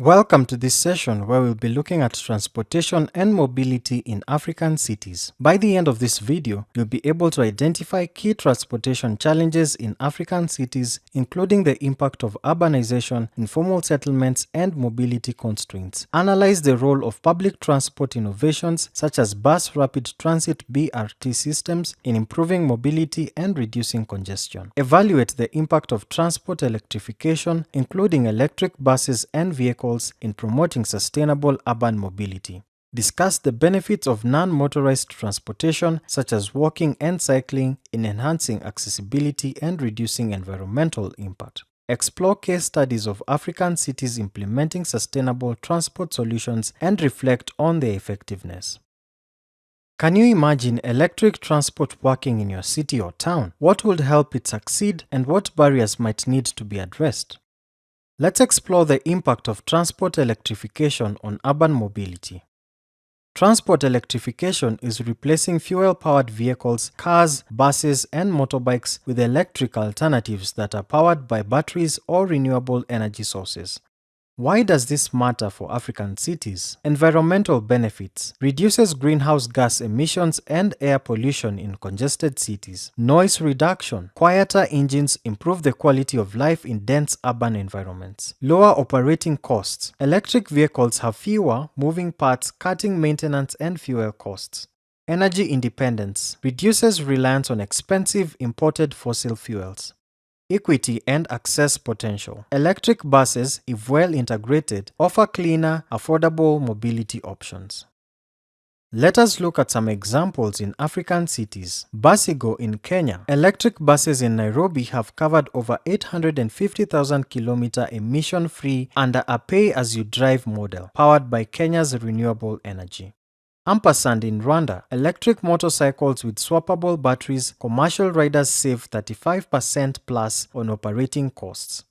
Welcome to this session where we'll be looking at transportation and mobility in African cities. By the end of this video, you'll be able to identify key transportation challenges in African cities, including the impact of urbanization, informal settlements, and mobility constraints. Analyze the role of public transport innovations such as bus rapid transit (BRT) systems in improving mobility and reducing congestion. Evaluate the impact of transport electrification, including electric buses and vehicles in promoting sustainable urban mobility. Discuss the benefits of non-motorized transportation such as walking and cycling in enhancing accessibility and reducing environmental impact. Explore case studies of African cities implementing sustainable transport solutions and reflect on their effectiveness. Can you imagine electric transport working in your city or town? What would help it succeed and what barriers might need to be addressed? Let's explore the impact of transport electrification on urban mobility. Transport electrification is replacing fuel-powered vehicles, cars, buses, and motorbikes with electric alternatives that are powered by batteries or renewable energy sources. Why does this matter for African cities? Environmental benefits: reduces greenhouse gas emissions and air pollution in congested cities. Noise reduction: quieter engines improve the quality of life in dense urban environments. Lower operating costs: electric vehicles have fewer moving parts, cutting maintenance and fuel costs. Energy independence: reduces reliance on expensive imported fossil fuels. Equity and access potential: electric buses, if well integrated, offer cleaner, affordable mobility options. Let us look at some examples in African cities. Basigo in Kenya. Electric buses in Nairobi have covered over 850,000 km emission-free under a pay-as-you-drive model, powered by Kenya's renewable energy. Ampersand in Rwanda. Electric motorcycles with swappable batteries, commercial riders save 35% plus on operating costs.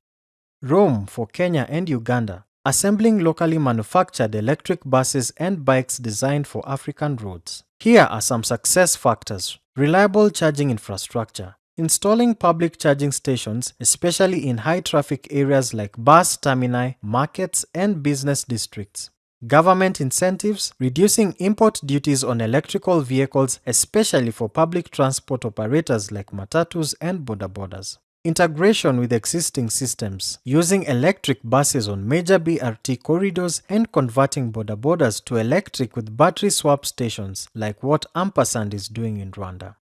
Rome for Kenya and Uganda. Assembling locally manufactured electric buses and bikes designed for African roads. Here are some success factors. Reliable charging infrastructure. Installing public charging stations, especially in high-traffic areas like bus termini, markets, and business districts. Government incentives: reducing import duties on electrical vehicles, especially for public transport operators like matatus and bodabodas. Integration with existing systems: using electric buses on major BRT corridors and converting bodabodas to electric with battery swap stations like what Ampersand is doing in Rwanda.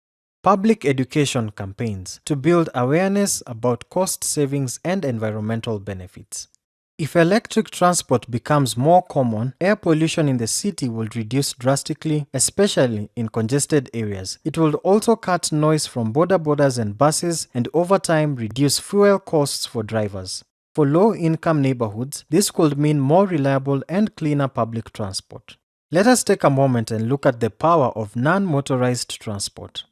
Public education campaigns to build awareness about cost savings and environmental benefits. If electric transport becomes more common, air pollution in the city will reduce drastically, especially in congested areas. It will also cut noise from bodabodas and buses and over time reduce fuel costs for drivers. For low-income neighborhoods, this could mean more reliable and cleaner public transport. Let us take a moment and look at the power of non-motorized transport.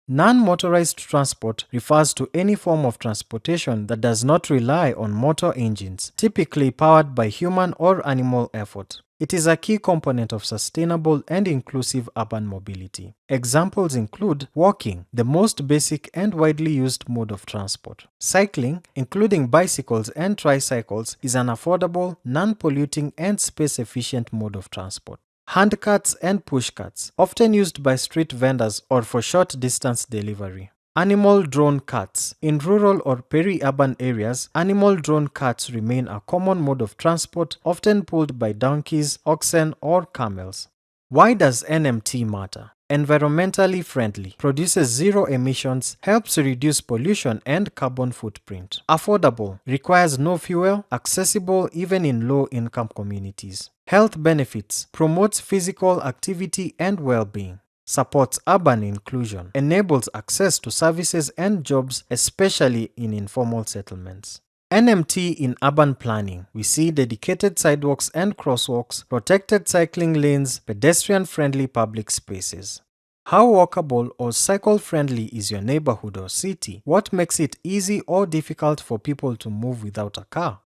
Non-motorized transport refers to any form of transportation that does not rely on motor engines, typically powered by human or animal effort. It is a key component of sustainable and inclusive urban mobility. Examples include walking, the most basic and widely used mode of transport. Cycling, including bicycles and tricycles, is an affordable, non-polluting, and space-efficient mode of transport. Handcarts and pushcarts, often used by street vendors or for short-distance delivery. Animal drawn carts. In rural or peri-urban areas, animal drawn carts remain a common mode of transport, often pulled by donkeys, oxen, or camels. Why does NMT matter? Environmentally friendly, produces zero emissions, helps reduce pollution and carbon footprint. Affordable, requires no fuel, accessible even in low-income communities. Health benefits, promotes physical activity and well-being. Supports urban inclusion, enables access to services and jobs, especially in informal settlements. NMT in urban planning. We see dedicated sidewalks and crosswalks, protected cycling lanes, pedestrian-friendly public spaces. How walkable or cycle-friendly is your neighborhood or city? What makes it easy or difficult for people to move without a car?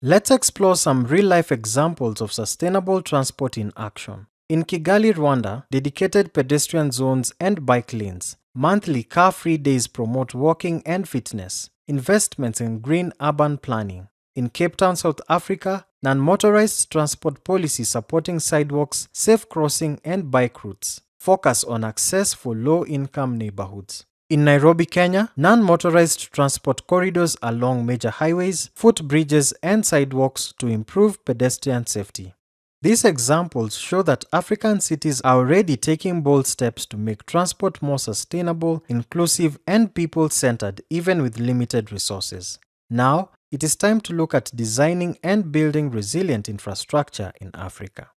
Let's explore some real-life examples of sustainable transport in action. In Kigali, Rwanda, dedicated pedestrian zones and bike lanes. Monthly car-free days promote walking and fitness. Investments in green urban planning. In Cape Town, South Africa, Non-motorized transport policy supporting sidewalks, safe crossing, and bike routes. Focus on access for low-income neighborhoods. In Nairobi, Kenya, non-motorized transport corridors along major highways, footbridges, and sidewalks to improve pedestrian safety. These examples show that African cities are already taking bold steps to make transport more sustainable, inclusive, and people-centered even with limited resources. Now, it is time to look at designing and building resilient infrastructure in Africa.